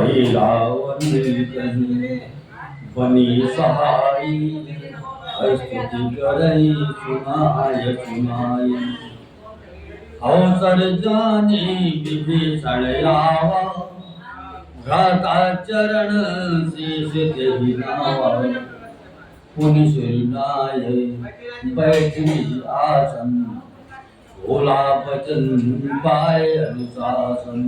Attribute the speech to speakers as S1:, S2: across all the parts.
S1: वही रावण कही बनी सहाई, स्तुति करई सुनाय सुनाई। अवसर जाने विभीषण आवा, भ्राता चरण शीश देहि नावा। पुनि सुरनाय बैठि आसन, भोला बचन पाए अनुशासन।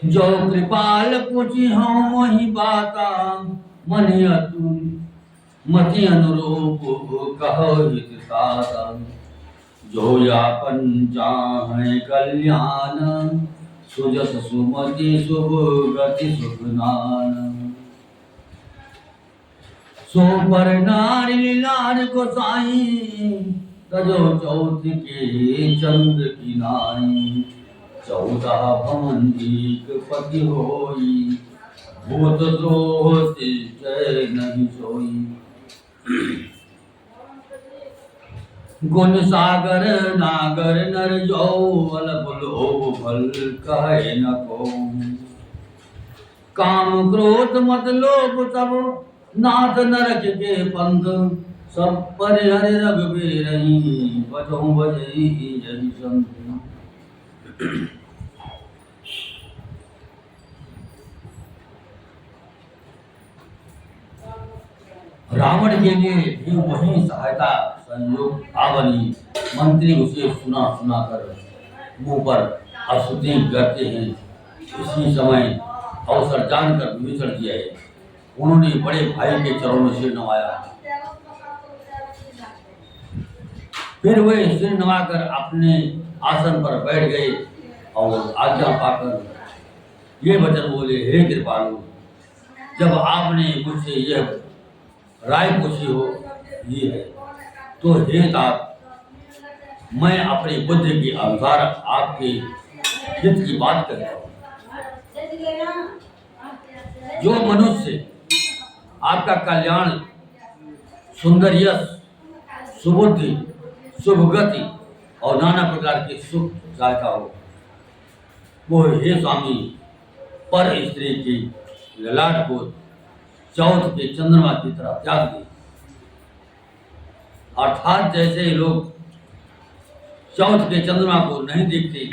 S1: जो कृपाल पूछी हूँ वही बाता, मन अतुल मति अनुरूप कहो हित साता। जो यापन चाहे कल्याण, सुजस सुमति शुभ गति सुख नान। सो पर नारी लाल को साई, तजो चौथ के चंद्र की नाई। 14 भवन एक पति होई, भूत द्रोह जय नहीं सोई। गुण सागर नागर नर जो, अलप लोभ फल कहे न को। काम क्रोध मत लोभ सब, नाथ नरक के पंथ। सब परिहर रघुबीरहि, बजहु बजई यही संत। रावण के लिए भी वही सहायता संयोग आवनी। मंत्री उसे सुना सुना कर मुंह पर अस्तुति करते हैं। इसी समय अवसर जानकर विभीषण जी आए। उन्होंने बड़े भाई के चरणों में सिर नवाया। फिर वे सिर नवाकर अपने आसन पर बैठ गए और आज्ञा पाकर ये वचन बोले, हे कृपालु, जब आपने मुझसे यह राय पूछी हो ये है, तो हे तात, मैं अपनी बुद्धि के अनुसार आपके हित की बात करता हूँ। जो मनुष्य आपका कल्याण, सुंदर यश, सुबुद्धि, शुभ गति और नाना प्रकार के सुख चाहता हो, वो हे स्वामी पर स्त्री की ललाट को चौथ के चंद्रमा की तरह त्याग दे। अर्थात जैसे लोग चौथ के चंद्रमा को नहीं देखते,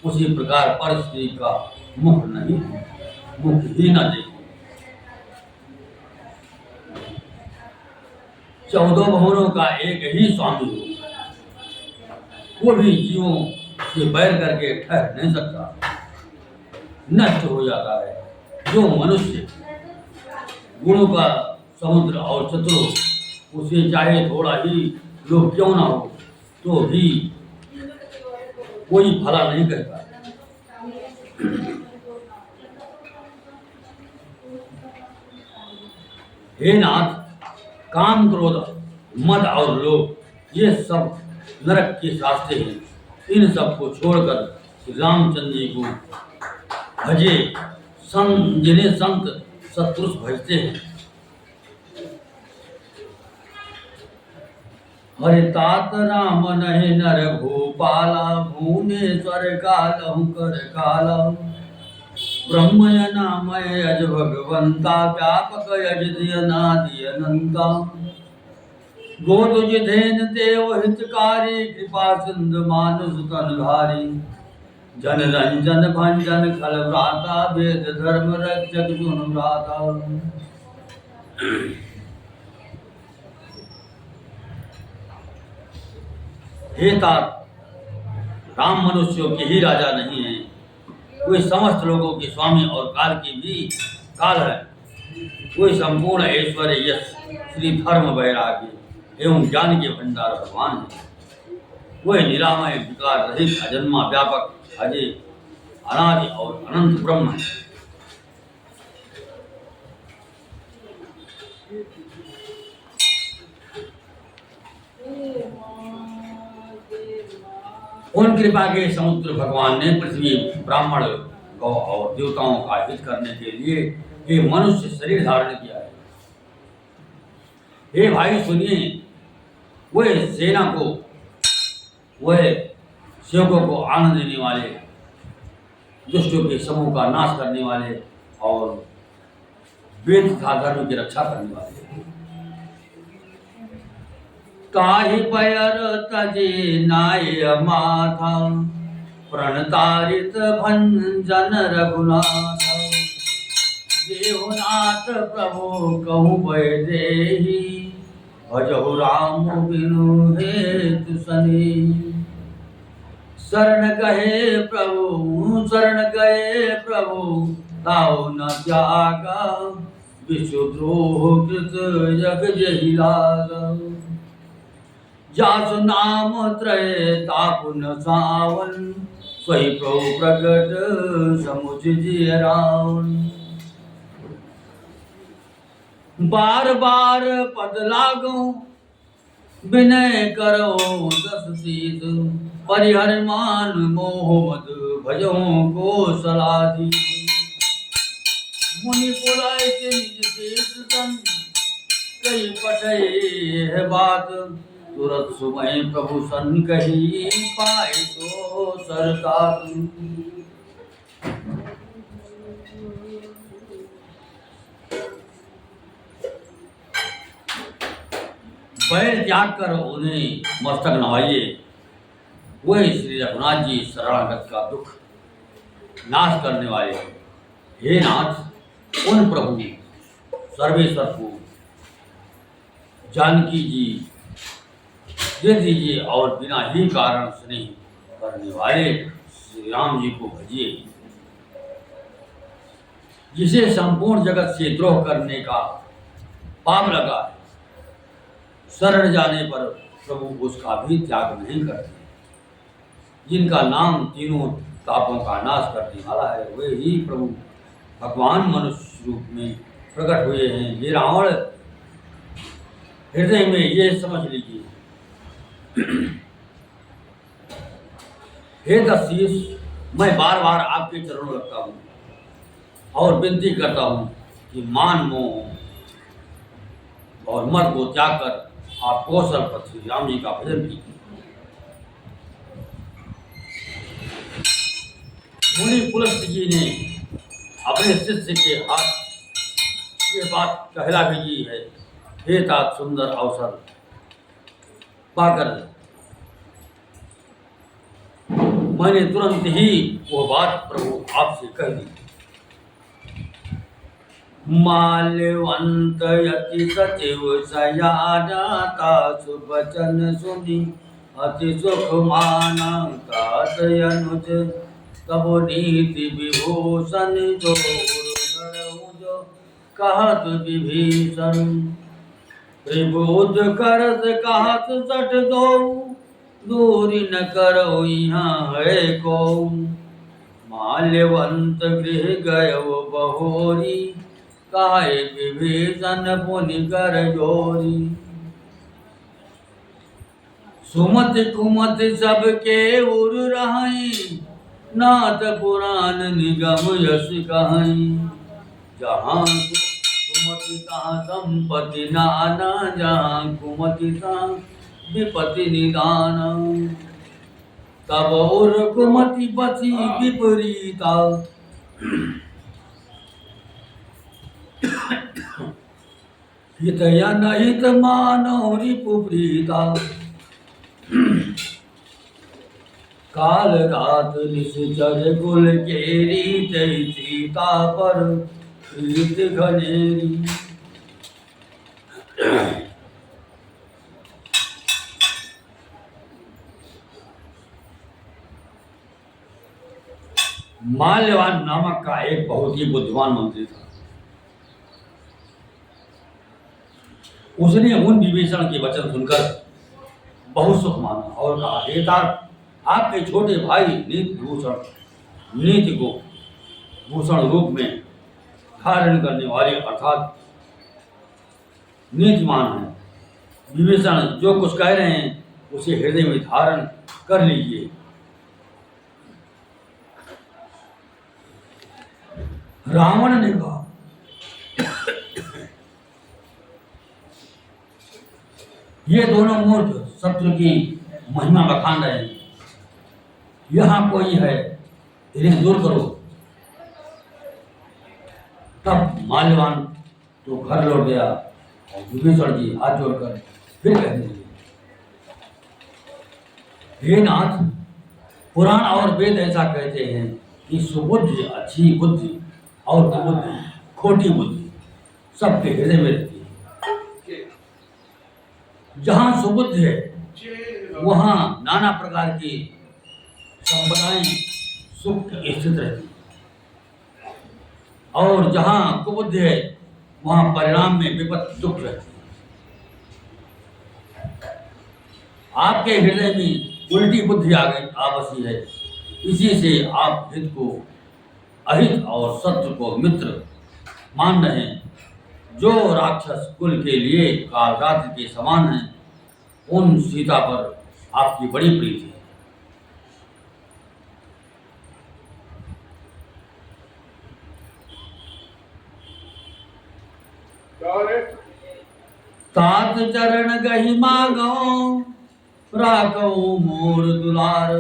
S1: उसी प्रकार पर स्त्री का मुख ही न देखे। 14 भवनों का एक ही स्वामी हो, वो भी जीवों से बैर करके ठहर नहीं सकता, नष्ट हो जाता है। जो मनुष्य गुणों का समुद्र और चतुर, उसे चाहे थोड़ा ही लोभ क्यों ना हो, तो भी कोई भला नहीं करता। हे नाथ, काम क्रोध मद और लोभ ये सब नरक के रास्ते हैं। इन सब को छोड़कर श्री रामचंद्र जी को भजे, जिन्हें संत सत्पुरुष भजते हैं। हरि तात राम नहीं नर भूपाला, भुवनेश्वर कालहु कर काला। ब्रह्मय नामय अज भगवंता, व्यापक यज दियनादि अनंता। गोतुज धेन देव हितकारी, कृपा सिंधु मानुष तनधारी। जन रंजन भंजन खल भ्राता, वेद धर्म रक्षक सुन भ्राता। हे तात, राम मनुष्यों के ही राजा नहीं है, वे समस्त लोगों के स्वामी और काल के भी काल है। वे संपूर्ण ऐश्वर्य यश, श्री धर्म वैराग्य एवं ज्ञान के भंडार भगवान है। वे निरामय विकार रहित अजन्मा व्यापक अजय अनादि और अनंत ब्रह्म है। उन कृपा के समुद्र भगवान ने पृथ्वी, ब्राह्मण, गौ और देवताओं का हित करने के लिए ये मनुष्य शरीर धारण किया है। हे भाई सुनिए, वह सेना को, वह सेवकों को आनंद देने वाले दुष्टों के समूह का नाश करने वाले और वेद तथा धर्म की रक्षा करने वाले। ताहि पयर तजे नाय माथा, प्रणतारित भंजन रघुनाथ। देवनाथ प्रभु कहु वैदेही, भजहु राम बिनु हेतु सनी। शरण गए प्रभु ताऊ न त्यागा, विश्वद्रोह कृत जग जहि लागा। जासु नाम त्रय तापुन सावन, सोई प्रभु प्रगट समुझ जिय रावण। बार बार पद लागो विनय करो दस शीस, परिहर मान मोह मद भजो को सलाधि। मुनि पुलैत निज शेष सन, कई पठै है बात, तुरत सुमय प्रभु सन कही, पाए तो सरतात। बैर त्याग कर उन्हें मस्तक नवाइए, वही श्री रघुनाथ जी शरणागत का दुख नाश करने वाले। हे नाथ, उन प्रभु सर्वेश्वर को जानकी जी दे दीजिए और बिना ही कारण स्नेह करने वाले श्री राम जी को भजिए। जिसे संपूर्ण जगत से द्रोह करने का पाप लगा, शरण जाने पर प्रभु उसका भी त्याग नहीं करते। जिनका नाम तीनों तापों का नाश करने वाला है, वे ही प्रभु भगवान मनुष्य रूप में प्रकट हुए हैं। ये रावण हृदय में ये समझ लीजिए। हे दशीष, मैं बार बार आपके चरणों रखता हूँ और विनती करता हूँ कि मान मोह और मद को त्याग कर आप कौशल पर श्री राम जी का भजन कीजिए। मुनि पुलस्त जी ने अपने शिष्य के हाथ ये बात कहला भेजी है। हे तात, सुंदर अवसर पाकर मैंने तुरंत ही वो बात प्रभु आपसे कह दी। माल्यवंत यति सचिव सयाना, तासु बचन सुनि अति सुख माना। तात अनुज तब नीति विभूषण, जो कहत विभीषण। त्रिभुज करत कहत सठ दो, दूरी न करो यहाँ है को। माल्यवंत गृह गयो बहोरी, काहे विभीषण पुनि कर जोरी। सुमति कुमति सबके उर रहई, नाथ पुराण निगम यश कहई। जहाँ कुमति तहाँ संपत्ति नाना, जहाँ कुमति तहाँ विपत्ति निदान। तब उर कुमति बची विपरीता, हित या नहित मानो रिपु प्रीता। काल रात निश्चर कुल केरी, तई सीता पर प्रीत घनेरी। माल्यवान नामक का एक बहुत ही बुद्धिमान मंत्री था। उसने उन विभीषण के वचन सुनकर बहुत सुख माना और कहा, हे तात, आपके छोटे भाई नीति को भूषण रूप में धारण करने वाले अर्थात नीतिमान है। विभीषण जो कुछ कह रहे हैं उसे हृदय में धारण कर लीजिए। रावण ने कहा, ये दोनों मूर्ख शत्रु की महिमा बखान रहे हैं। यहाँ कोई है इन्हें दूर करो। तब माल्यवान तो घर लौट गया और विभीषण जी हाथ जोड़कर फिर कहने लगे, हे नाथ, पुराण और वेद ऐसा कहते हैं कि सुबुद्धि अच्छी बुद्धि और कुबुद्धि खोटी बुद्धि सबके हृदय में रहती है। जहाँ सुबुद्धि है वहाँ नाना प्रकार की संपदाएं सुख स्थित रहती है, और जहाँ कुबुद्धि है वहाँ परिणाम में विपत्ति दुख रहती है। आपके हृदय में उल्टी बुद्धि आ गई आपसी है, इसी से आप हित को अहित और शत्रु को मित्र मान रहे हैं। जो राक्षस कुल के लिए काल रात्रि के समान हैं, उन सीता पर आपकी बड़ी प्रीति है। तात चरण गहि मागो राखो मोर दुलार,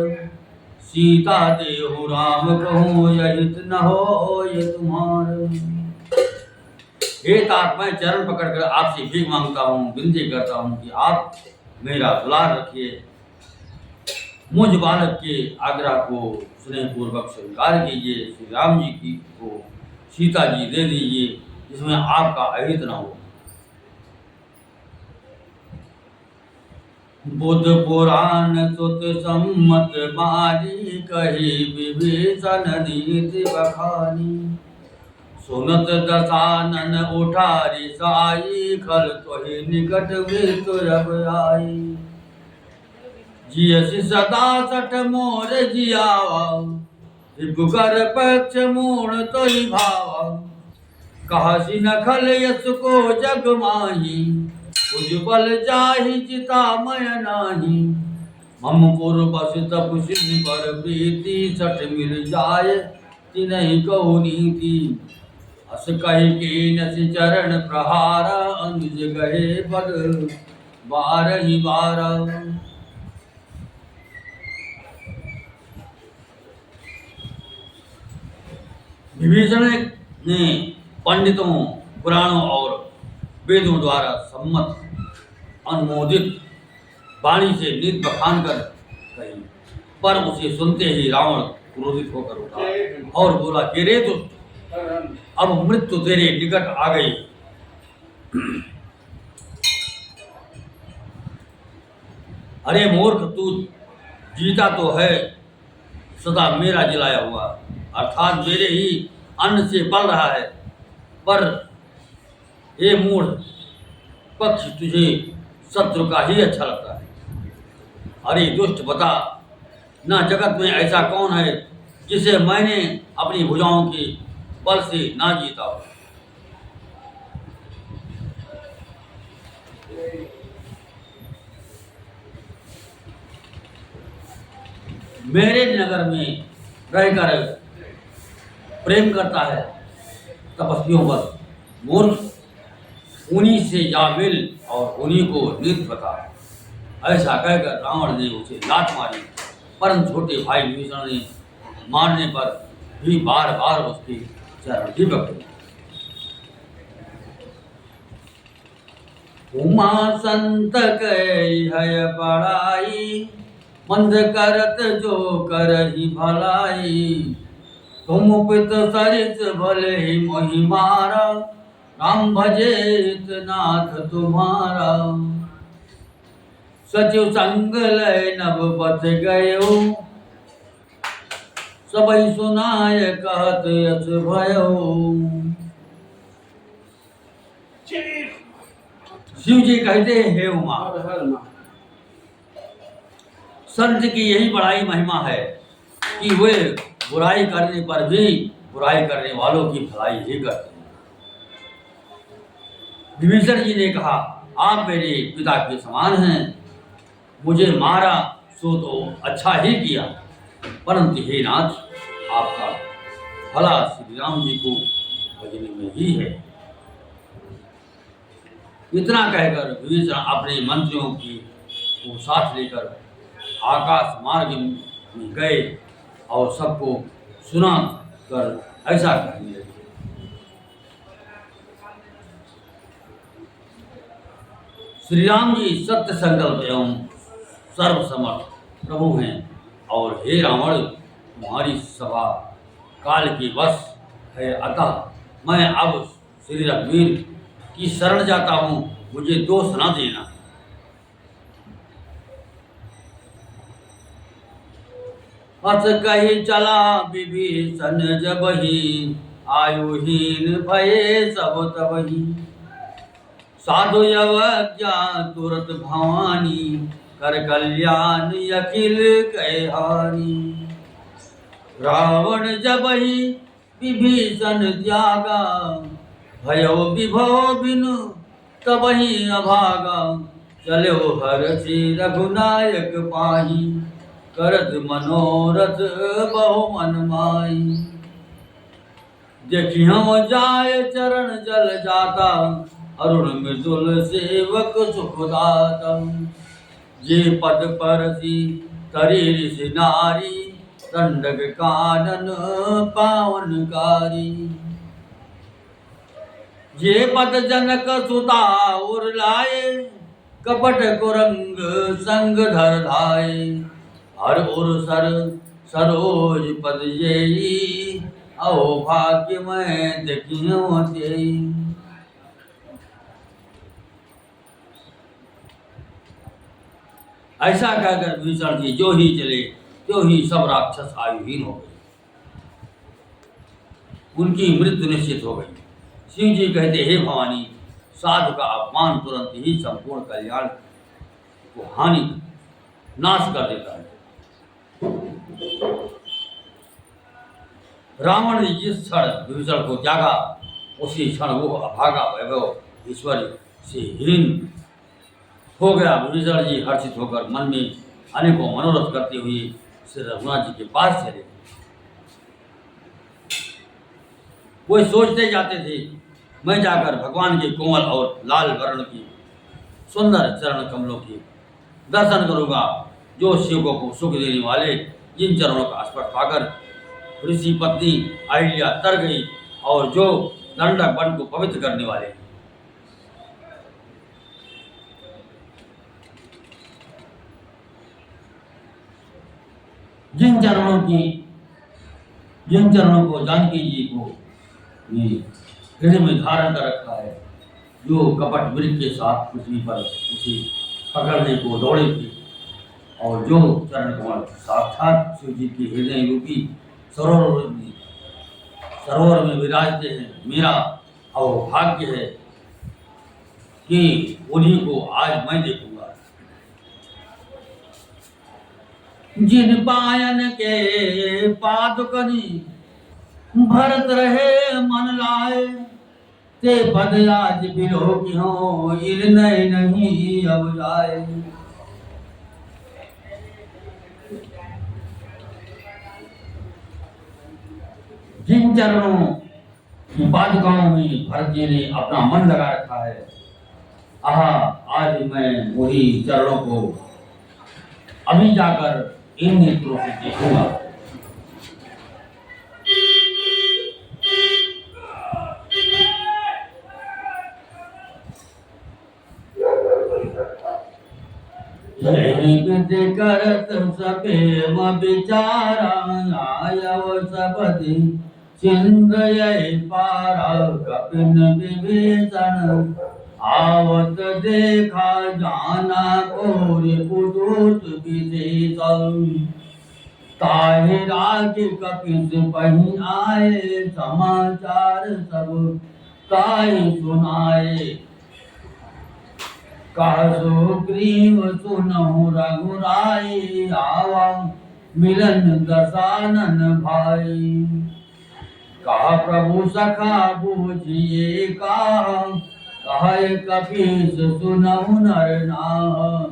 S1: सीता देहु राम कहूँ यहित न हो ये तुम्हार। हे तात, मैं चरण पकड़कर आपसे भीख मांगता हूँ, विनती करता हूँ कि आप मेरा दुलार रखिए। मुझ बालक के आग्रह को स्नेहपूर्वक स्वीकार कीजिए। श्री राम जी की को सीता जी दे दीजिए, जिसमें आपका अहित न हो। बुध पुराण सुत सम्मत बारी, कही विभीषण नीति बखानी। सुनत दशानन उठारी साई, खल तोहि निकट मृत्यु अब आई। जियसि सदा सठ मोर जियावा, रिपुकर पक्ष मूढ़ तोहि भावा। कहसि न खल यस को जग माही, उज्ज्वल जाहि चिता मय नाही। मम पुर बस तप सिंह पर प्रीति, सठ मिल जाय तिनहि कहु नीति। अस कहि कीनसि चरण प्रहारा, अनुज गहे पद बारहि बारा। विभीषण ने पंडितों, पुराणों और वेदों द्वारा सम्मत अनुमोदित वाणी से नीत बखान कर कही, पर उसे सुनते ही रावण क्रोधित होकर उठा और बोला कि रे दुष्ट, अब मृत्यु तेरे निकट आ गई। अरे मूर्ख, तू जीता तो है सदा मेरा जिलाया हुआ, अर्थात मेरे ही अन्न से पल रहा है, पर हे मूढ़ पक्ष, तुझे शत्रु का ही अच्छा लगता है। अरे दुष्ट, बता ना जगत में ऐसा कौन है जिसे मैंने अपनी भुजाओं के बल से ना जीता हो। मेरे नगर में रहकर प्रेम करता है तपस्वियों पर। मूर्ख, उन्हीं से जा मिल और उन्हीं को नृत्य बता। ऐसा कहकर रावण ने उसे लात मारी, परंतु छोटे भाई विभीषण ने मारने पर भी बार बार उसके चरण ही पकड़े। उमा संत कही है पढ़ाई, मंद करत जो करहि भलाई। तुम पित सरिस भले ही मोहि मारा, राम भजेत नाथ तुम्हारा। सचिव संग लय नभ पथ गयो, सबई सुनाय कहत यस भयो। शिव जी कहते हैं, हे उमा, संत की यही बड़ाई महिमा है कि वे बुराई करने पर भी बुराई करने वालों की भलाई ही करते हैं। विभीषण जी ने कहा, आप मेरे पिता के समान हैं, मुझे मारा सो तो अच्छा ही किया, परंतु हे नाथ, आपका भला श्री राम जी को भजने में ही है। इतना कहकर विभीषण अपने मंत्रियों की को साथ लेकर आकाश मार्ग में गए और सबको सुना कर ऐसा कहने लगे। श्री राम जी सत्य संकल्प एवं सर्वसमर्थ प्रभु हैं और हे रावण, तुम्हारी सभा काल की वश है, अतः मैं अब श्री रघुवीर की शरण जाता हूँ, मुझे दोष न देना। अस कही चला विभीषण जबहि, आयुहीन भये सब तबहि। साधु अवज्ञा तुरत भवानी, कर कल्याण अखिल कहे हानि। रावण जबहि विभीषण त्यागा, भयो विभव बिनु तबहि अभागा। चलो हरषि रघुनायक पाहि, करत मनोरथ बहु मन माई। देखी हम जाय चरण जल जाता, अरुण मृदुल सेवक सुखदाता। जे पद परसी तरी ऋषि नारी, दंडक कानन पावनकारी। जे पद जनक सुता उर लाए, कपट कुरंग संग धर धाये। हर उर सर सरोज पद जेई, अहो भाग्य मैं देखियो तेई। ऐसा कहकर विभीषण जी जो ही चले त्यों ही सब राक्षस आयुहीन हो गए, उनकी मृत्यु निश्चित हो गई। शिव जी कहते, हे भवानी, साधु का अपमान तुरंत ही संपूर्ण कल्याण को हानि नाश कर देता है। रावण ने जिस क्षण विभीषण को त्यागा, उसी क्षण वो अभागा वैभव ईश्वर से हीन हो गया। विभीषण जी हर्षित होकर मन में अनेकों मनोरथ करते हुए श्री रघुनाथ जी के पास चले। वो सोचते जाते थे, मैं जाकर भगवान के कोमल और लाल वर्ण की सुंदर चरण कमलों के दर्शन करूंगा, जो शिवकों को सुख देने वाले जिन चरणों का स्पर्श पाकर ऋषि पत्नी अहिल्या तर गई, और जो दंडक वन को पवित्र करने वाले। जिन चरणों को जानकी जी को हृदय में धारण कर रखा है, जो कपट वृक्ष के साथ पृथ्वी पर उसे पकड़ने को दौड़े थे, और जो चरण कमल साक्षात शिव जी के हृदय रूपी सरोवर में विराजते हैं, मेरा अवभाग्य है कि उन्हीं को आज मैं देखूंगा। जिन पायन के पादुकनी भरत रहे मन लाए, ते पद आज बिलो की हो, इल नहीं अब जाए। जिन चरणों की पादुकाओं में भरत जी ने अपना मन लगा रखा है, आज मैं वही चरणों को अभी जाकर इन नेत्रों से देखूंगा। करत सपेम विचारा, आयव सबदि चिंदय पारा। कपिन विभीषण आवत देखा, जाना और पुदूत विशेषण। ताहि राज कपिस बहि आए, समाचार सब ताहि सुनाए। कह सुग्रीव सुनहु रघुराई, आवा मिलन दशानन भाई। कहा प्रभु सखा बूझिए कहा, कहे कपीस सुनहु नर नाम।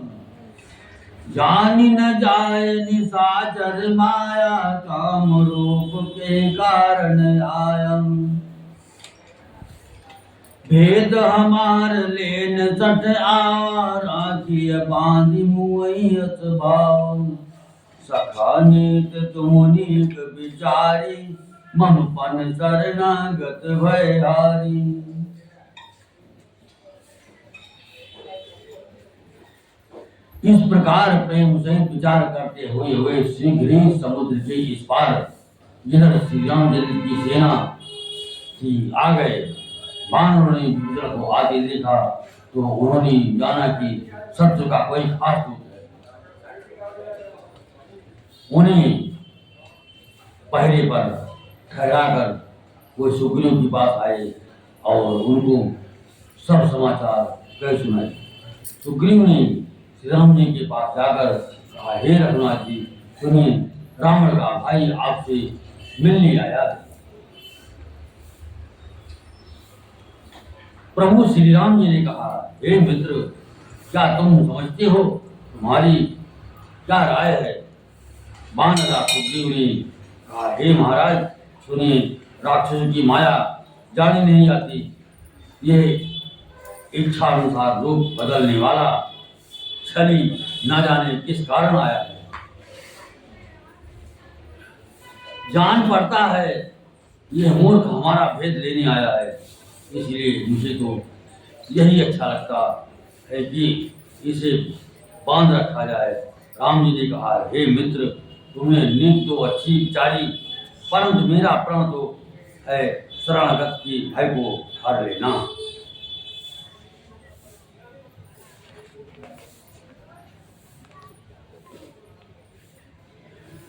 S1: जानि न जाय निशाचर माया, काम रूप के कारण आयम। भेद हमार लेन सठ आवा, राखिय बांधि मुई भाव। सखा नीत तुम नीक विचारी, मम पन शरणागत भयहारी। इस प्रकार प्रेम से विचार करते हुए वे शीघ्र ही समुद्र के इस पार जिधर श्री राम जी की सेना थी आ गए। वानरों ने विदुर को आगे देखा तो उन्होंने जाना कि शत्रु का कोई खास दूत है। उन्हें पहरे पर ठहराकर वो सुग्रीव के पास आए और उनको सब समाचार कह सुनाए। सुग्रीव ने श्री राम जी के पास जाकर कहा, हे रघुनाथ जी, सुनिए, रावण का भाई आपसे मिलने आया है। प्रभु श्री राम जी ने कहा, हे मित्र, क्या तुम समझते हो तुम्हारी क्या राय है? वानरा सुग्रीव ने कहा, हे महाराज, सुनिए, राक्षसों की माया जानी नहीं आती। ये इच्छा अनुसार रूप बदलने वाला छली न जाने किस कारण आया है। जान पड़ता है ये मूर्ख हमारा भेद लेने आया है, इसलिए मुझे तो यही अच्छा लगता है कि इसे बांध रखा जाए। राम जी ने कहा, हे मित्र, तुम्हें नींद तो अच्छी विचारी, परंतु मेरा प्रण तो है शरणागत की भय को हर लेना।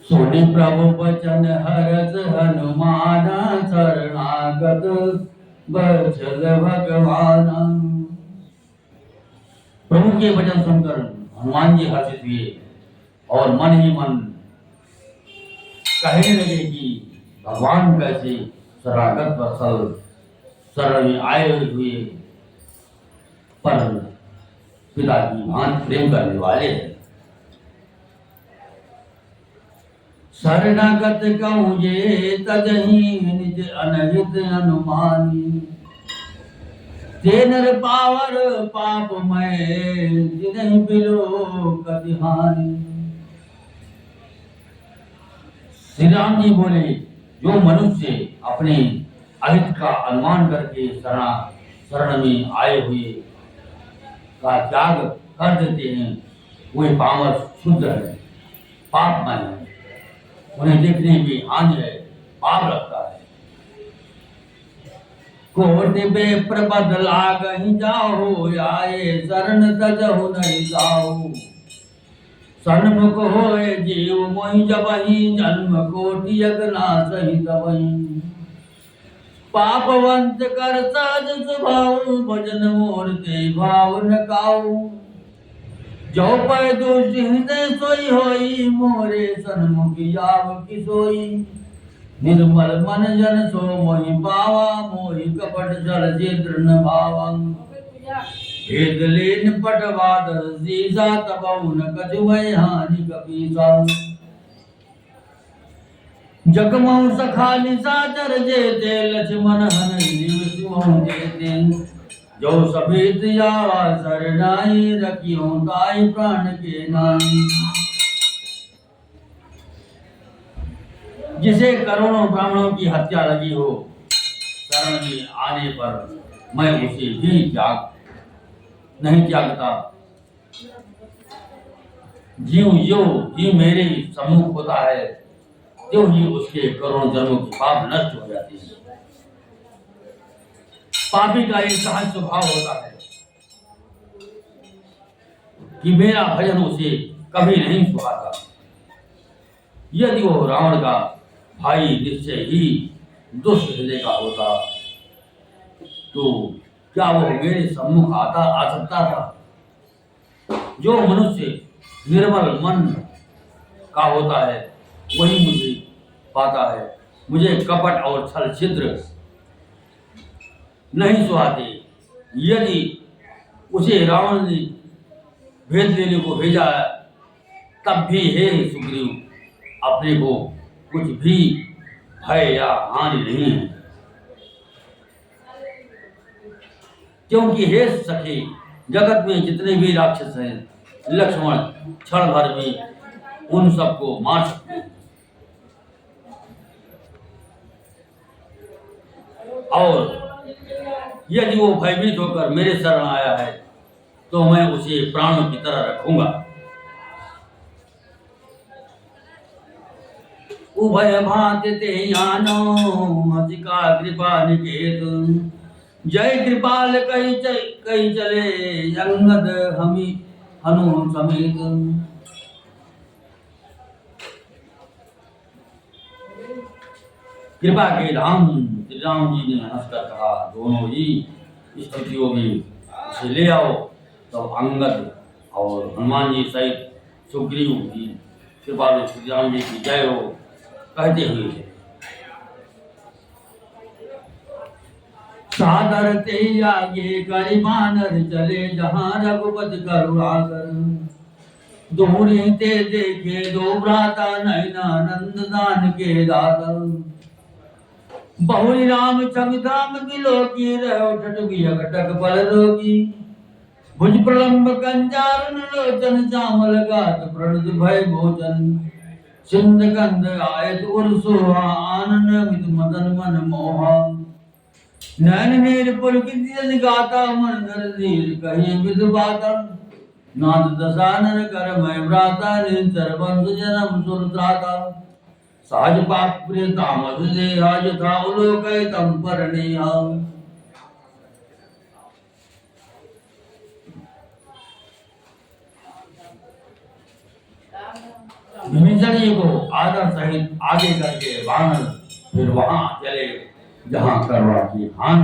S1: सुनि प्रभु वचन हरस हनुमान, शरणागत बचल भगवान। प्रभु के वचन सुनकर हनुमान जी हर्षित हुए और मन ही मन कहने लगे कि भगवान कैसे शरणागत वत्सल शरण में आए हुए पर पिता की भांति प्रेम करने वाले हैं। शरणागत कहूँ जे तजहि निज अनहित अनुमानी, ते नर पावर पाप मैं जिन्हि बिलो कति हानि। श्री राम जी बोले, जो मनुष्य अपने अहित का अनुमान करके शरण में आए हुए का त्याग कर देते हैं, वे पामर शुद्ध है, पापमय है, उन्हें देखने में हानि है, पाप लगता है। कोटि बेप्र बदला कहीं जाओ, आए शरण तजहु नहीं जाओ। सन्मुख होए जीव मोहि जबहि, जन्म कोटि अगना सही तबहि। पापवंत कर सहज स्वभाव, भजन मोर ते भाव न काऊ। जो पै दुष्ट हृदय सोई होई, मोरे सन्मुख याव की सोई। निर्मल मन जन सो मोहि पावा, मोहि कपट जल चित्र न भावा। भेद लेन पटवाद सीसा, तबहु न कछु भय हानि कपीसा। जगमऊ सखा निशाचर जेते, लक्ष्मण हन जीव जेते। जो सभेत यावा शरणाई, रखियो ताई प्राण के नाई। जिसे करोड़ों ब्राह्मणों की हत्या लगी हो, शरण में आने पर मैं उसे भी नहीं त्यागता। जीव जो ही मेरे सम्मुख होता है, त्यों ही उसके करोड़ों जन्मों के पाप नष्ट हो जाते हैं। पापी का एक सहज स्वभाव होता है कि मेरा भजन उसे कभी नहीं सुहाता। यदि वो रावण का भाई निश्चय ही दुष्ट हृदय का होता तो क्या वो मेरे सम्मुख आ सकता था? जो मनुष्य निर्मल मन का होता है वही मुझे पाता है। मुझे कपट और छल छिद्र नहीं सुहाते। यदि उसे रावण ने भेद लेने को भेजा तब भी हे सुग्रीव, अपने को कुछ भी भय या हानि नहीं है, क्योंकि हे सखे, जगत में जितने भी राक्षस हैं, लक्ष्मण क्षण भर में उन सबको मार सकते हैं। और यदि वो भयभीत होकर मेरे शरण आया है तो मैं उसे प्राणों की तरह रखूंगा। उभय भांति ते यानो हसिका कृपा निकेत, जय कृपाल कई चले अंगद हमी हनु समेत। कृपा के धाम श्री राम जी ने हंसकर कहा, दोनों ही स्थितियों में उसे ले आओ। तब अंगद और हनुमान जी सहित सुग्रीव की कृपालु श्री राम जी की जय हो कहते हुए सादर ते आगे करि बानर चले, जहाँ रघुपति करुणाकर। दोहरी ते देखे दो भ्राता, नैना नंद दान के दाता। बहुरी राम क्षमिधाम बिलोकी, रहो ठटुकी अकटक बल रोगी। भुज प्रलंब कंजारन लोचन, चामल गात प्रणुत भय भोजन। सिंध कंद आयत उर सोहा, आनन मित मदन मन मोहा। नैन नीर पुलकित गाता, मन धर धीर कही विद बाता। नाथ दशानन कर मैं भ्राता, निचर बंधु जन्म सुर त्राता। सहज पाप प्रिय तामस देहा, यथा उलोक तम पर नेहा। विभीषण जी को आदर सहित आगे करके वानर फिर वहां चले जहां करुणा की खान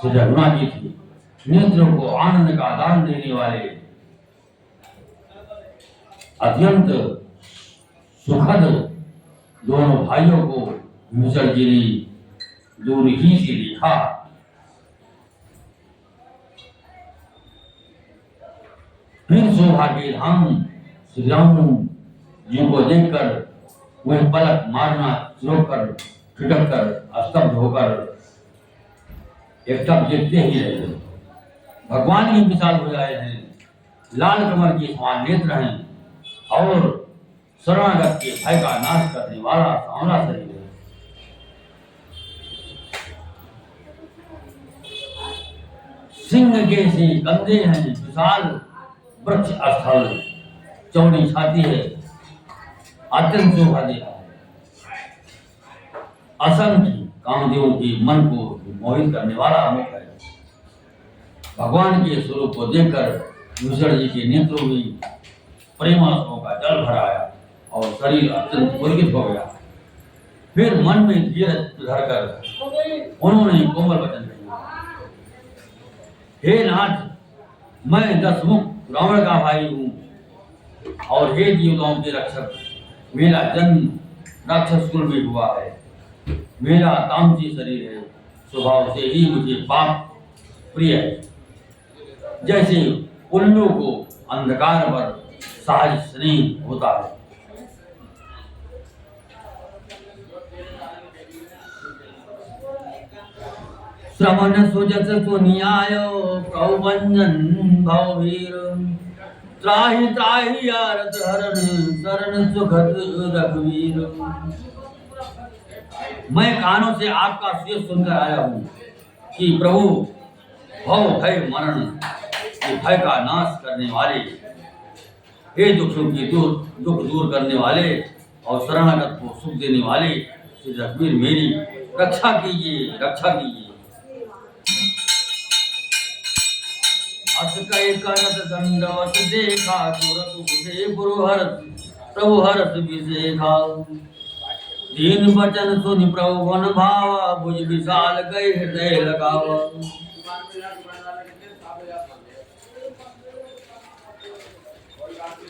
S1: श्री रघुनाथ जी थी। नेत्रों को आनंद का दान देने वाले अत्यंत सुखद दोनों भाइयों को विभीषण जी ने दूर ही से देखा। फिर सौभाग्य धाम श्री राम जी को देखकर वह पलक मारना रोककर ठिठक कर स्तब्ध होकर एकटक देखते ही रहे। भगवान की विशाल भुजाएं हैं, लाल कमल की समान नेत्र हैं और शरणागत के भय का नाश करने वाला सांवला शरीर है। सिंह के से कंधे हैं, विशाल वृक्ष स्थल, चौड़ी छाती है, अत्यंत शोभा दे रहा है। असंख्य कामदेवों के मन को मोहित करने वाला मुख है। भगवान के स्वरूप को देखकर विभीषण जी के नेत्रों में प्रेमाश्रुओं का जल भर आया और शरीर अत्यंत पुलकित हो गया। फिर मन में धीरज धरकर उन्होंने कोमल वचन कहा, हे नाथ, मैं 10 मुख रावण का भाई हूँ और हे जीवताओं के रक्षक, मेरा जन्म राक्षस कुल में हुआ है। मेरा तामसी शरीर है, स्वभाव से ही मुझे पाप प्रिय है। जैसे उल्लू को अंधकार पर सहज स्नेह होता है। श्रवण सुजस सुनियायो, प्रभुभंजन भववीर। त्राहि त्राहि आरत हरण, शरण सुखद रघुवीर। मैं कानों से आपका सुयश सुनकर आया हूँ कि प्रभु भव भय मरण के भय का नाश करने वाले, हे दुख दूर करने वाले और शरणागत को सुख देने वाले श्री रघुवीर, मेरी रक्षा कीजिए, रक्षा कीजिए। अस कहे करत दंडवत देखा, तुरत उठे प्रभु हरत विशेखा। दीन वचन सुनि प्रभु मन भावा, भुज विशाल गए हृदय लगावा।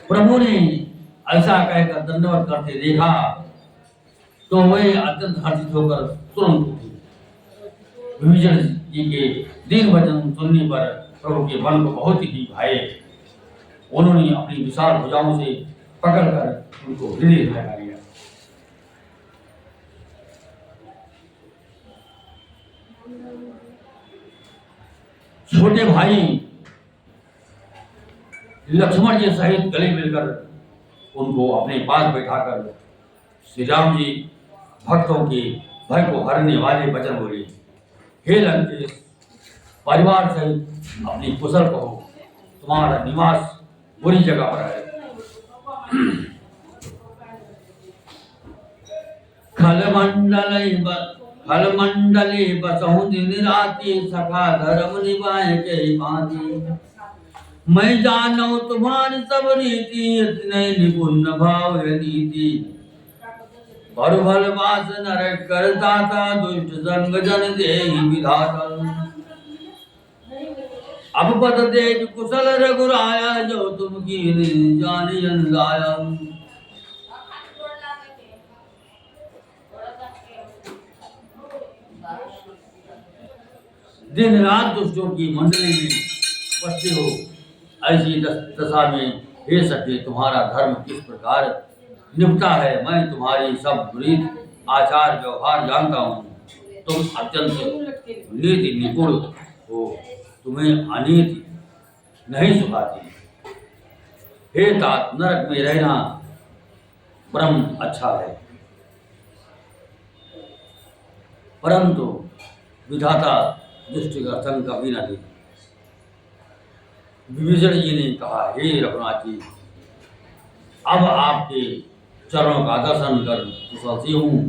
S1: प्रभु ने ऐसा कहकर दंडवत करते देखा तो वे अत्यंत हर्षित होकर तुरंत उठे। विभीषण जी के दीन वचन सुनने पर प्रभु के मन को बहुत ही भाए। उन्होंने अपनी विशाल भुजाओं से पकड़कर उनको हृदय लगा लिया। छोटे भाई लक्ष्मण जी सहित गले मिलकर उनको अपने पास बैठाकर श्री राम जी भक्तों के भय को हरने वाले वचन बोले। हे लंकेश, परिवार सहित अपनी कुशल कहो, तुम्हारा निवास बुरी जगह पर है। खलमंडले बसहु दिन राति, सखा धर्म निभाए के भांति। मैं जानू तुम्हारी सब रीति, इतने निपुण भाव है नीति। भल वास नर करता था, दुष्ट संग जन देहि विधाता। अब पद तेज कुशल रघुराया, जो तुम कीन जानियन लाया। दिन रात दुष्टों की मंडली में बसते हो, ऐसी दशा में हे सके तुम्हारा धर्म किस प्रकार निपटा है। मैं तुम्हारी सब रीत आचार व्यवहार जानता हूँ। तुम अत्यंत नीति निपुण हो, तुम्हें अनीति नहीं सुखाती। हे तात, नरक में रहना परम अच्छा है, परंतु विधाता दुष्ट का संग कभी न दे। विभीषण जी ने कहा, हे रघुनाथ जी, अब आपके चरणों का दर्शन कर कुशलसी हूँ।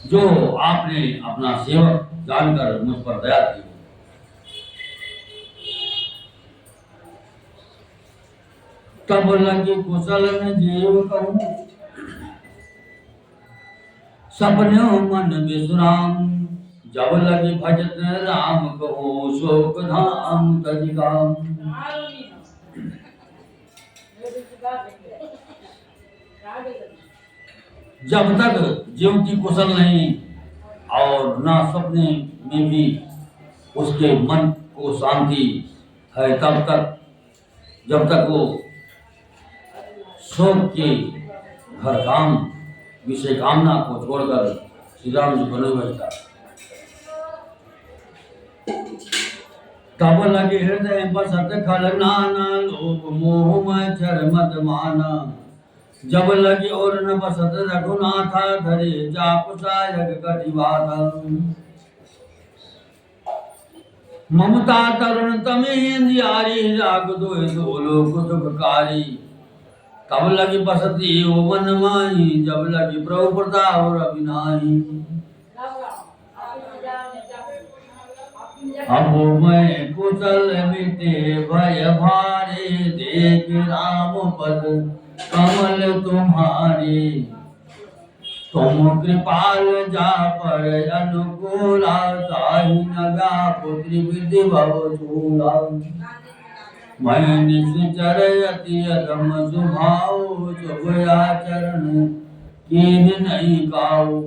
S1: जो आपने अपना सेवक जानकर मुझ पर दया की। तब लगे कुशल में जीव कहूँ, सपने मन विश्राम। जब लगे भजत राम कहो, शोक धाम तजिगाम। जब तक जीव की कुशल नहीं और ना सपने में भी उसके मन को शांति है, तब तक जब तक वो शोक के हर काम विषय कामना को छोड़कर श्री राम जी को नहीं बचता। तब लगे हृदय बसत खल नाना, लोभ मोह मच्छर मत माना। जब लगे और न बसत रघुनाथा, धरे जाप सायक कटिवाता। ममता तरुण तमेंद्रियारी, राग दोय दो लोक सुखकारी। तब लगी बसती हो मन माही, जब लगी प्रभु प्रताप रविनाही। अब मैं कुशल मिटे भय भारे, देख राम पद कमल तुम्हारे। तुम कृपाल जा पर अनुकूला, ताहि नगा पुत्री विधि भव चूला। मैं निश्चर यति अधम सुभाव, शुभ आचरण कीन नहीं गाऊ।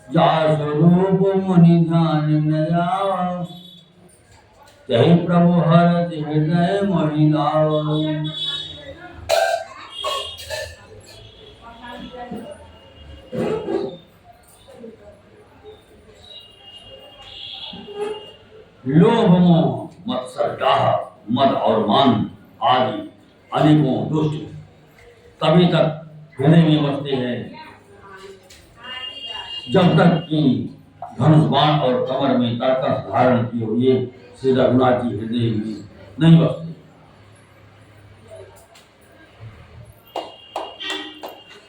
S1: जा स्वरूप मुनि ध्यान न जाओ, तहि प्रभु हरत हृदय महिलाओ। लोभ मोह मत्सर डाह मद और मान आदि अनेकों दुष्ट तभी तक हृदय में बसते हैं, जब तक कि धनुष बाण और कमर में तरकस धारण किए हुए श्री रघुनाथ जी हृदय में नहीं बसते।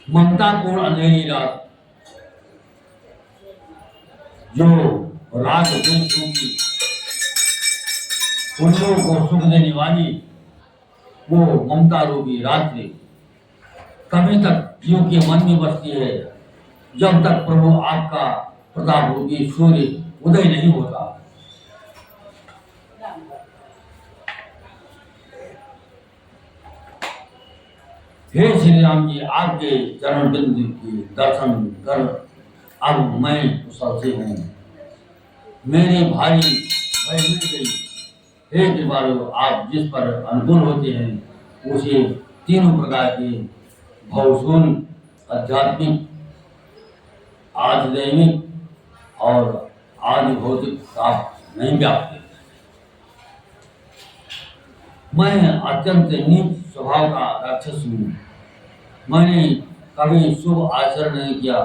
S1: ममता पूर्ण अंधेरी रात, जो रात दूसरों की पुण्यों को सुख देने वाली वो ममता रूपी रात्रि तभी तक जीव के मन में बसती है, जब तक प्रभु आपका प्रताप रूपी सूर्य उदय नहीं होता। हे श्री राम जी, आपके चरण बिंदु की दर्शन कर अब मैं कुशल से हूँ, मेरी भारी भय मिट गई। हे कृपालु, आप जिस पर अनुकूल होते हैं उसे तीनों प्रकार के भौसूल, आध्यात्मिक, आध्यात्मिक और आदि भौतिक आप नहीं व्यापते। मैं अत्यंत नीच स्वभाव का राक्षस हूँ। मैंने कभी शुभ आचरण नहीं किया,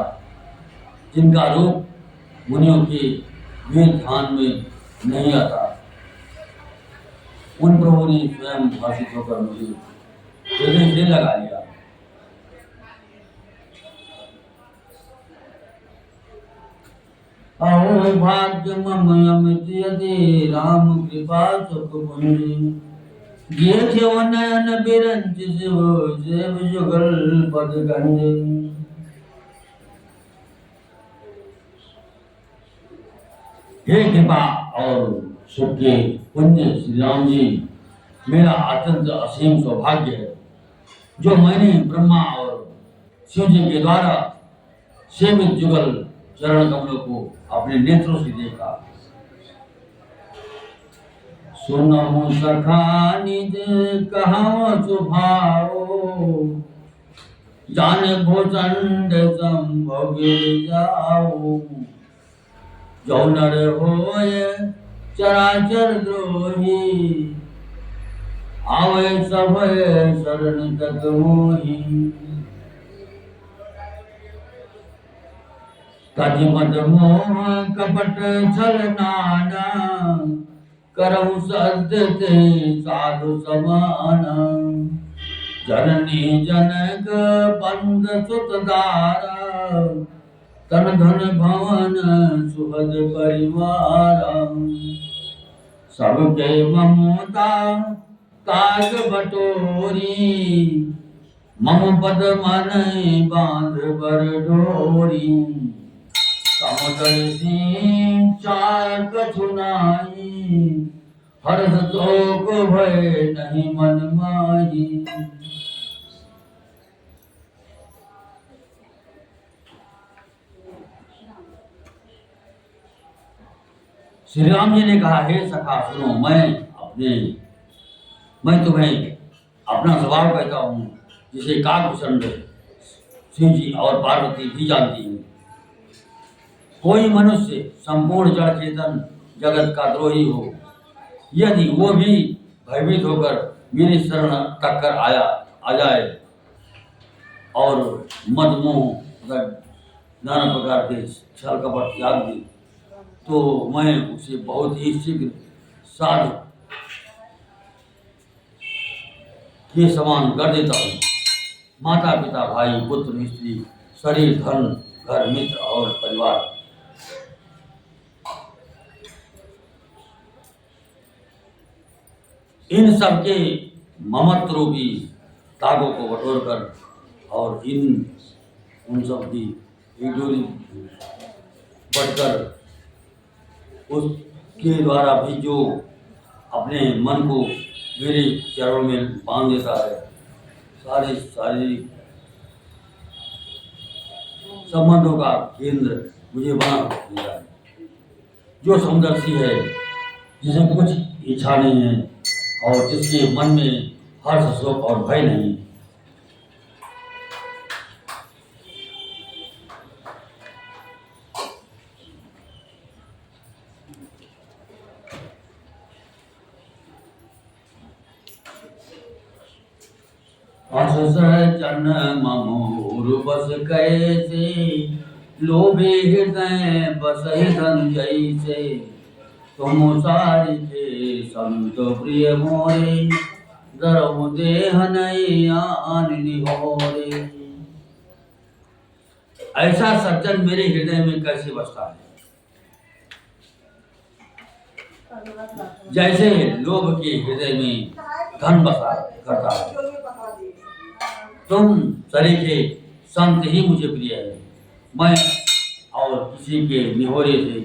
S1: जिनका रूप मुनियों के भी ध्यान में नहीं आता। उन प्रभु ने स्वयं भाषित होकर मुझे हृदय से लगा लिया। अहो भाग्य मम अमित यदि राम कृपा सुख पुंज, ये नयन बिरंच शिव शिव जुगल पद गंज। हे कृपा और सुख के पुण्य श्री राम जी, मेरा अत्यंत असीम सौभाग्य है जो मैंने ब्रह्मा और शिव जी के द्वारा सेवित जुगल चरण कमलों को अपने नेत्रों से देखा। सुनहु सखा निज कहां सुभाओ, जाने भूचंड संभव गिर जाओ। जो नर होय चराचर द्रोही, आवे सभय शरण तक मोही। कजिमत मोह कपट छल नाना, करहु सत्य ते साधु समाना। जननी जनक बंद सुत दारा, तन धन भवन सुहद परिवार। सबके ममता काज बटोरी, मम पद मन बांध बर डोरी। समुदर चार कछुनाई, हर्ष शोक भय नहीं मन माही। श्री राम जी ने कहा, हे सखा सुनो, मैं तुम्हें अपना स्वभाव कहता हूँ, जिसे काकभूषण शिव जी और पार्वती भी जानती हैं। कोई मनुष्य संपूर्ण जड़ चेतन जगत का द्रोही हो, यदि वो भी भयभीत होकर मेरी शरण तक कर आ जाए और मद मोह नाना प्रकार के छल कपट त्याग दे, तो मैं उसे बहुत ही शीघ्र साधु के समान कर देता हूँ। माता पिता भाई पुत्र स्त्री शरीर धन घर मित्र और परिवार, इन सब के ममत्व रूपी तागों को बटोर कर और उन सब की एक डोरी बढ़कर उसके द्वारा भी जो अपने मन को मेरे चरणों में बांध देता है, सारे शारीरिक संबंधों का केंद्र मुझे बना दिया है। जो समदर्शी है, जिसे कुछ इच्छा नहीं है और जिसके मन में हर्ष शोक और भय नहीं। चन ममोर बस कैसे, लोभे हृदय बसहि धन जैसे। तुम सारि थे संत प्रिय मोरे, धर्म देह नहीं आन निहोरे। ऐसा सज्जन मेरे हृदय में कैसे बसता है, जैसे लोभ के हृदय में धन बसा करता है। तुम सरीखे संत ही मुझे प्रिय है। मैं और किसी के निहोरे से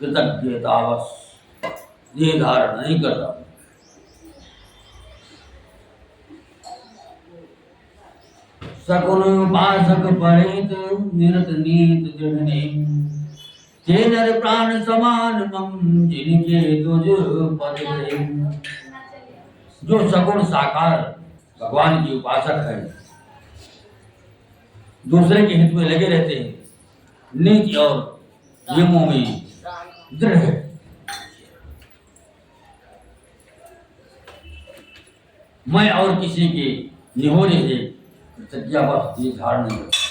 S1: कृतज्ञतावश ये धारण नहीं करता। सकुन उपासक परित निरत नीत जगने, के नर प्राण समान मम जिनके तुझ पद प्रेम। जो सगुण साकार भगवान की उपासक है, दूसरे के हित में लगे रहते हैं, नीति और नियमों में दृढ़ है, मैं और किसी के निहोरे से प्रतिज्ञा बस ये धारण नहीं करता।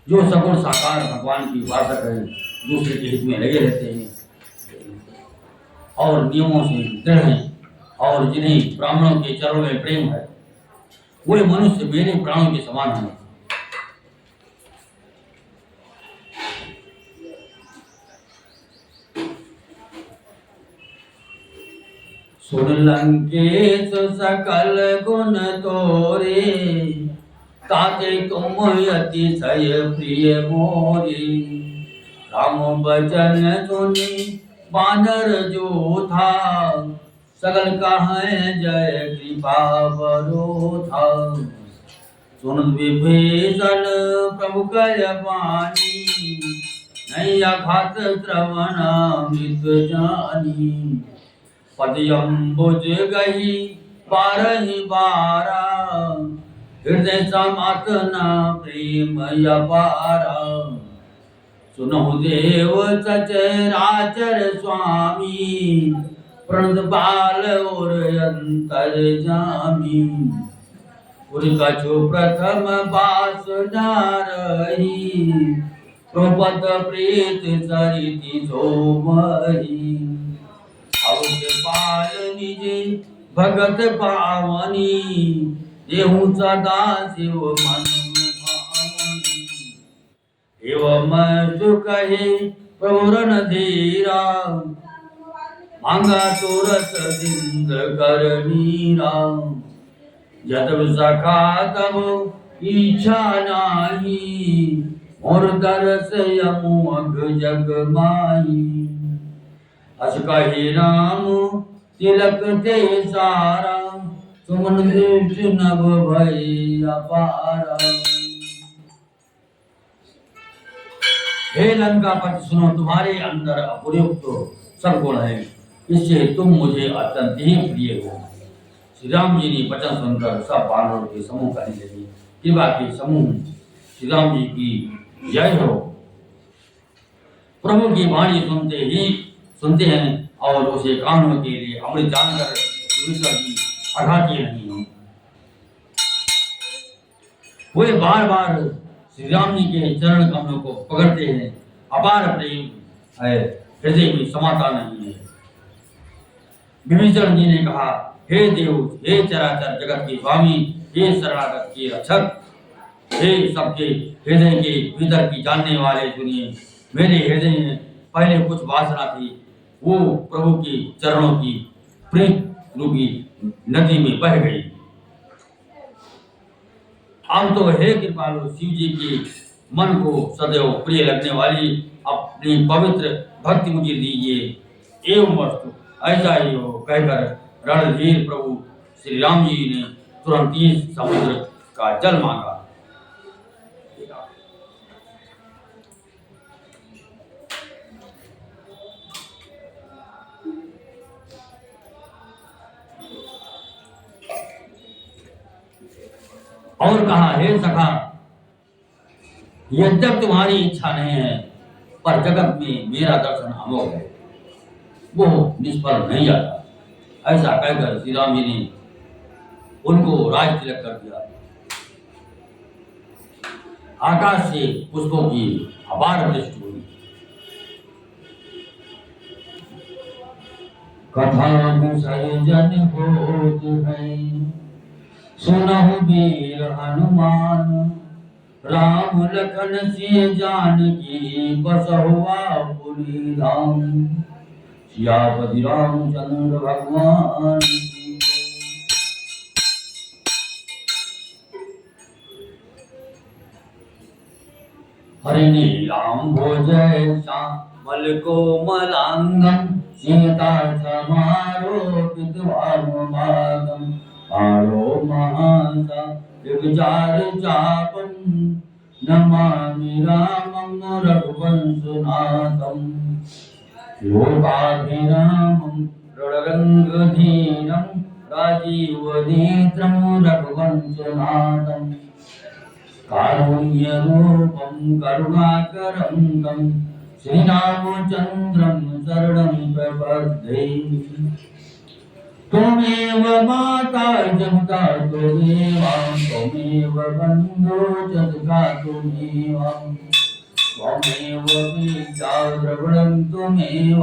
S1: जो सगुण साकार भगवान की उपासक है, दूसरे के हित में लगे रहते हैं और नियमों से दृढ़ हैं और जिन्हें ब्राह्मणों के चरणों में प्रेम है, वे मनुष्य मेरे प्राणों के समान हैं। सुन लंकेश सकल गुण तोरे, ताते तुम अतिशय प्रिय मोरे। राम बचन सुनी बानर जो था, सकल कहे जय कृपा बरो था। सुन विभीषण प्रभु कय वाणी, नहीं अघात श्रवण मृत जानी। पदयम्बुज गई बारहि बारा, हृदय समातना प्रेम अपारा। सुनहु देव सचराचर स्वामी, प्रणत बाल और अंतर जामी। उर कछु प्रथम बास नारही, प्रपद प्रीत सरिति सोमहि। पाल निजे भगत पावनी, देहु सदा शिव मन भावनी। एवं सुख कहे प्रभु रणधीरा, मांगा तुरत सिंध कर मीरा। जब सखा तब इच्छा नाही, मोर दरस यमुअघ जग माही। अस कही राम तिलक ते सारा, सुमन दृष्टि नभ भई अपारा। हे लंकापति सुनो, तुम्हारे अंदर अप्रयुक्त सब गुण है, इससे तुम मुझे अत्यंत ही प्रिय हो। श्री राम जी ने वचन सुनकर सब वानरों के समूह कहने लगे, कृपा के समूह श्री राम जी की जय हो। प्रभु की वाणी सुनते हैं और उसे कानों के लिए अमृत जानकर जी अघाती नहीं हो। वे बार बार श्री राम जी के चरण कमलों को पकड़ते हैं। अपार प्रेम है, हृदय में समाता नहीं है। विभीषण जी ने कहा, हे देव, हे चराचर जगत के स्वामी, हे शरणागत के रक्षक, हे सबके हृदय के भीतर की जानने वाले, सुनिए। मेरे हृदय में पहले कुछ वासना थी, वो प्रभु के चरणों की प्रीत रूपी नदी में बह गई। अब तो हे कृपालु शिव जी के मन को सदैव प्रिय लगने वाली अपनी पवित्र भक्ति मुझे दीजिए। एवं वस्तु ऐसा ही हो कहकर रणधीर प्रभु श्री राम जी ने तुरंत ही समुद्र का जल मांगा। और कहा, हे सखा, यद्यप तुम्हारी इच्छा नहीं है, पर जगत में मेरा दर्शन अमोघ है, वो निष्फल नहीं जाता। ऐसा कहकर श्री राम जी ने उनको राज तिलक कर दिया। आकाश से पुष्पों की अपार वृष्टि हुई। कथा सजन होत है, सुनहु वीर हनुमान। राम लखन सिय जानकी, बसहुआ पुरी धाम। सियापति रामचंद्र भगवान की। हरिणी राम भोजय श्यामल कोमलांगम। सीता समारोपित भानुभागम। आरो महासा दिग्जार चापम। नमामि रामं रघुवंशनाथम। लोकाभिरामं रणरंगधीरं। राजीवनेत्रं रघुवंशनाथं। कारुण्यरूपं करुणाकरं तं श्रीरामचन्द्रं शरणं प्रपद्ये। त्वमेव माता जगता त्वमेव त्वमेव बन्धो जगता त्वमेव त्वमेव विद्या द्रविणं त्वमेव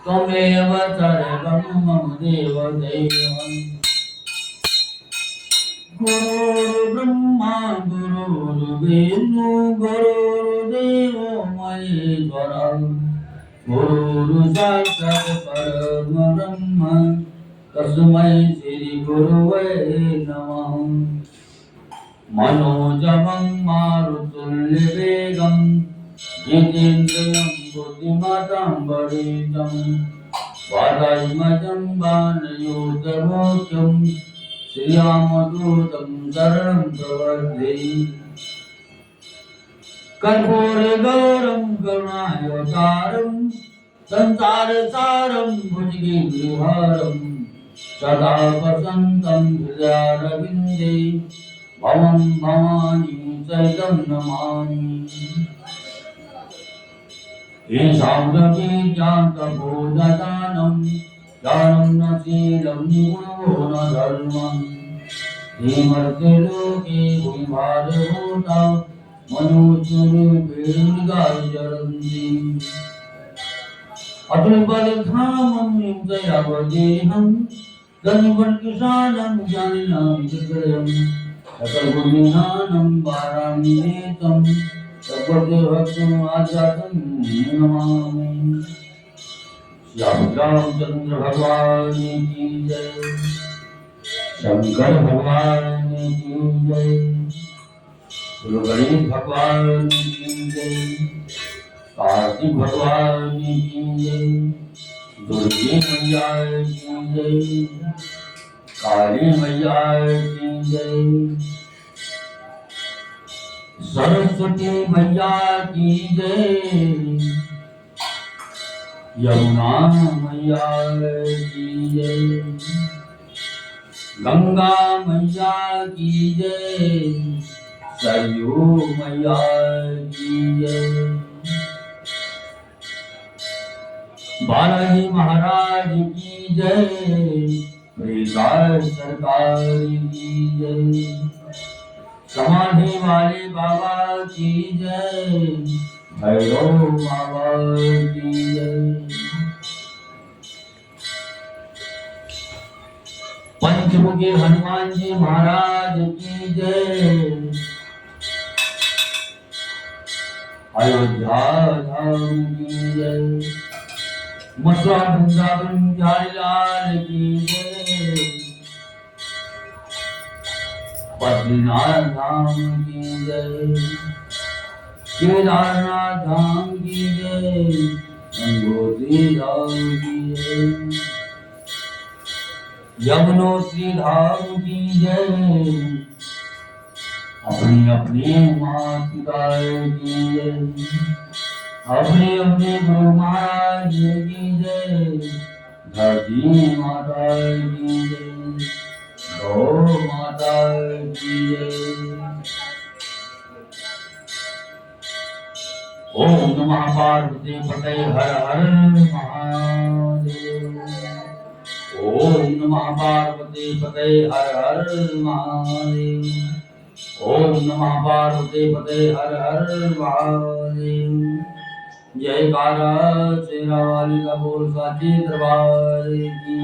S1: त्वमेव सर्वं मम देव देवम् गुरुर्ब्रह्मा गुरुर्विष्णु गुरुर्देवो महेश्वरः गुरुर्साक्षात् परब्रह्म तस्मै श्री गुरुवे नमः मनोजवं मारुतुल्यवेगं जितेन्द्रियं बुद्धिमतां वरिष्ठं वातात्मजं वानयोतमोक्षं श्रीरामदूतं शरणं प्रपद्ये कर्पूरगौरं करुणावतारं संसारसारं भुजगेन्द्रहारं सदा वसन्तं हृदयारविन्दे भवं भवानी सहितं नमामि ईशाव्रविज्ञातबोधदानं दानं न शीलं गुणो न धर्मं धीमर्त्यलोके भूभारभूता मनुष्यरूपेणगाचरन्ति अतुलबलधामं दयावदेहं धनुवर्किशानं ज्ञानिनां हृदयं सकलगुणनिधानं वाराणसीतं सर्वदेवत्वमाजातं नमामि श्यामरामचंद्र भगवान की जय शंकर भगवान की जय गुरु गणेश भगवान की जय कार्तिक भगवान की जय दुर्गे मैया की जय काली मैया की जय सरस्वती मैया की जय यमुना मैया की जय गंगा मैया की जय सरयू मैया की जय बालाजी महाराज की जय प्रेताल सरकार की जय समाधि वाले बाबा की जय भैरव बाबा की जय पंचमुखी हनुमान जी महाराज की जय अयोध्या धाम की जय मथुरा वृंदावन बिहारी लाल की जय बद्रीनाथ धाम की जय केदारनाथ धाम की जय गंगोत्री धाम की जय यमुनोत्री धाम की जय अपनी अपनी माँ पिता की जय अपने अपने गुरु महाराज की जय धरती माता की जय गौ माता की जय ओम नमः पार्वती पते हर हर महादेव ओम नमः पार्वती पते हर हर महादेव ओम नमः पार्वती पते हर हर महादेव जयकारा शेरा वाली का बोल साची दरबार की